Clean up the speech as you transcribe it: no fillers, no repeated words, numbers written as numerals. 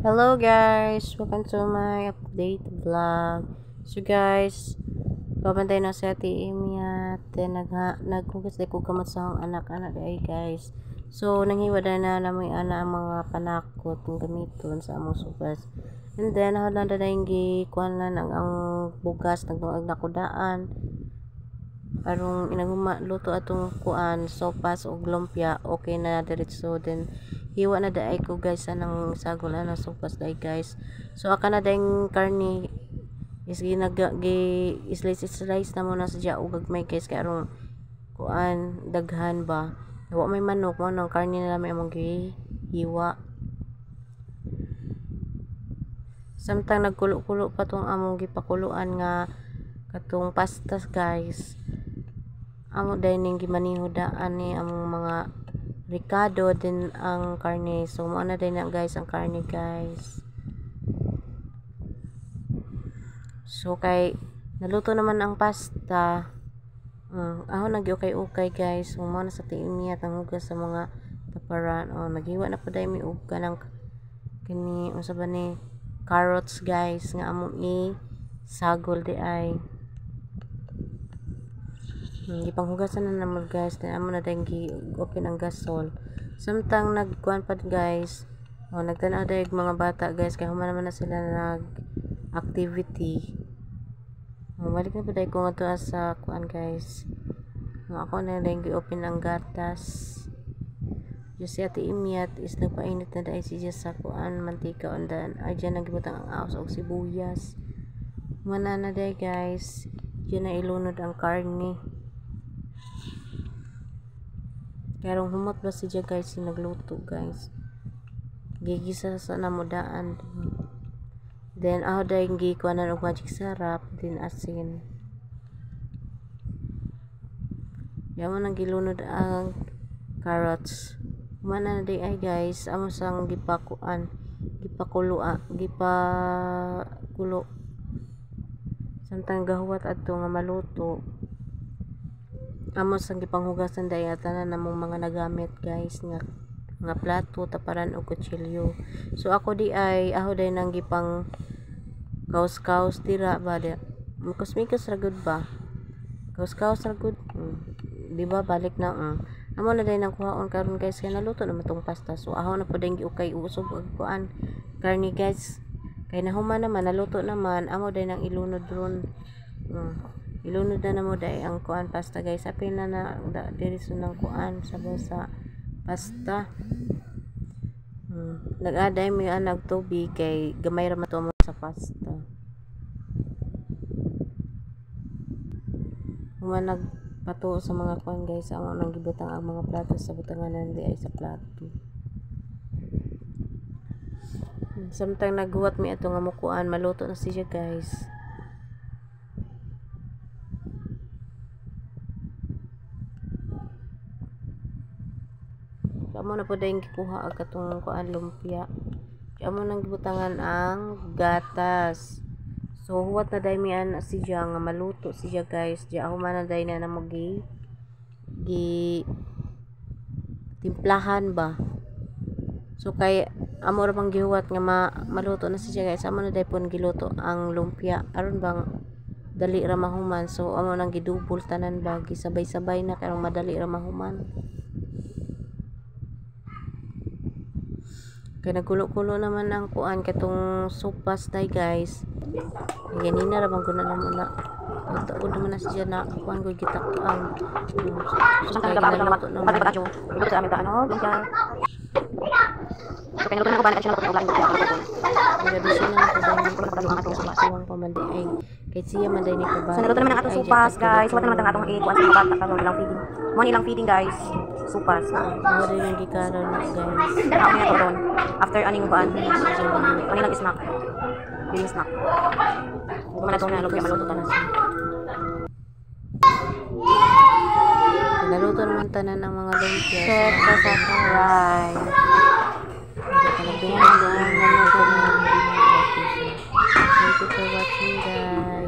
Hello guys, welcome to my update vlog. So guys, pabantay na sa ati Amy at naghugas na ko kamot sa akong anak-anak ay guys. So nanghiwada na namin ang mga panakot ng gamiton sa among sugas. And then halan na yung gikuan na ang bugas nagtuag nakudaan. Arong inaguma luto atong kuan sopas o lumpia okay na diretso then hiwa na daay ko guys anang sagol na sopas daay guys. So aka na daing karni is slice na muna sa dia ug gagmay guys kay arong kuan daghan ba wa may manok mo nang karni na lamay among hiwa. Samtang nagkulo-kulo pa tong among gipakuluan nga katong pastas guys. Amo dining gimaniho daan ni among mga ricado din ang karne. So mo na din na guys ang karne guys. So kay naluto naman ang pasta. Ako nag-ukay-ukay guys. So mo na sa tiimya ang hugas sa mga taparan. Naghiwa na po dahil may uga ng kini unsa ba ni carrots guys nga among sagol di ay. Ipanghugasan na naman guys then amo na dahil open ang gasol samtang nagkuhan pa guys nagtanaw dahil mga bata guys kaya human naman na sila nag activity balik na pa dahil kung ito sa kuhan guys ako na dahil open ang gatas just si ati Imiat is nagpainit na dahil siya sa kuhan mantika on dan ay dyan nagbutang ang aos o sibuyas humana na dahil guys dyan na ilunod ang karne. Karong humot ba siya guys yung nagluto guys. Gigisa sa namudaan. Then ako dahil gikuanan og magic sarap din asin. Yaman nang gilunod ang carrots. Humana na day ay guys. Amo sang gipakuan. Gipakulo. Samtang gahuwat adto nga maluto. Amo sang gipanghugasan dai atanan namong mga nagamit guys nga plato taparan o kutsilyo. So ako di ay aho dai nang gipang kaus-kaus tira ba di mikos ra gud ba kaus-kaus ra gud di ba balik na amo na dai nang kuhaon karon guys kay naluto na matong pasta. So aho na pud dai giukay usog og kuan karni guys kay nahuman naman naluto naman amo dai nang ilunod ron ilunod na mo dahil ang kuan pasta guys apil na diriso ng kuan sa pasta nag-aday mo yung nagtubig kay gamay ra mato mo sa pasta human nagpato sa mga kuan guys amo nang gibutang ang mga plato sa butanganan di ay sa plato samtang naghuwat mi ato nga mukuan maluto na siya guys. Amo na po dahil gikuha ang katong kuan lumpia. Amo nang gibutangan ang gatas. So huwat na dahil mian siya nga maluto siya guys. Diya ako man na dahil na mo timplahan ba. So kay amo ra bang gihuwat nga maluto na siya guys. Amo na dahil po giluto ang lumpia. Aron bang dali ra mahuman. So amo nang gidubol tanan ba gisabay-sabay na karong madali ra mahuman. Kaya nagkulo-kulo naman ang kuan katong sopas day guys. Ganina ra bang kuna na muna. Taon naman na siya na kuan ko gitakpan. So kaya ginaluto naman. Ito sa amin ta ano? So kaya luto na ko ba na siya na ulan ko. Grabe siya na ko dahil ko na atong suwang pamanday. Kay siya man dahil ni ko ba. So naluto naman ang atong sopas guys. Wala naman ang atong ikuan sa bata karon ilang feeding. Mo ilang feeding guys. Sopas. Mo rin ang gikaron guys. Ako na to doon. After aning baan kanilang snack yung snack kung man itong nalog kaya maluto ka na siya naluto naman tanan ng mga lumpia set sa saray thank you for watching guys.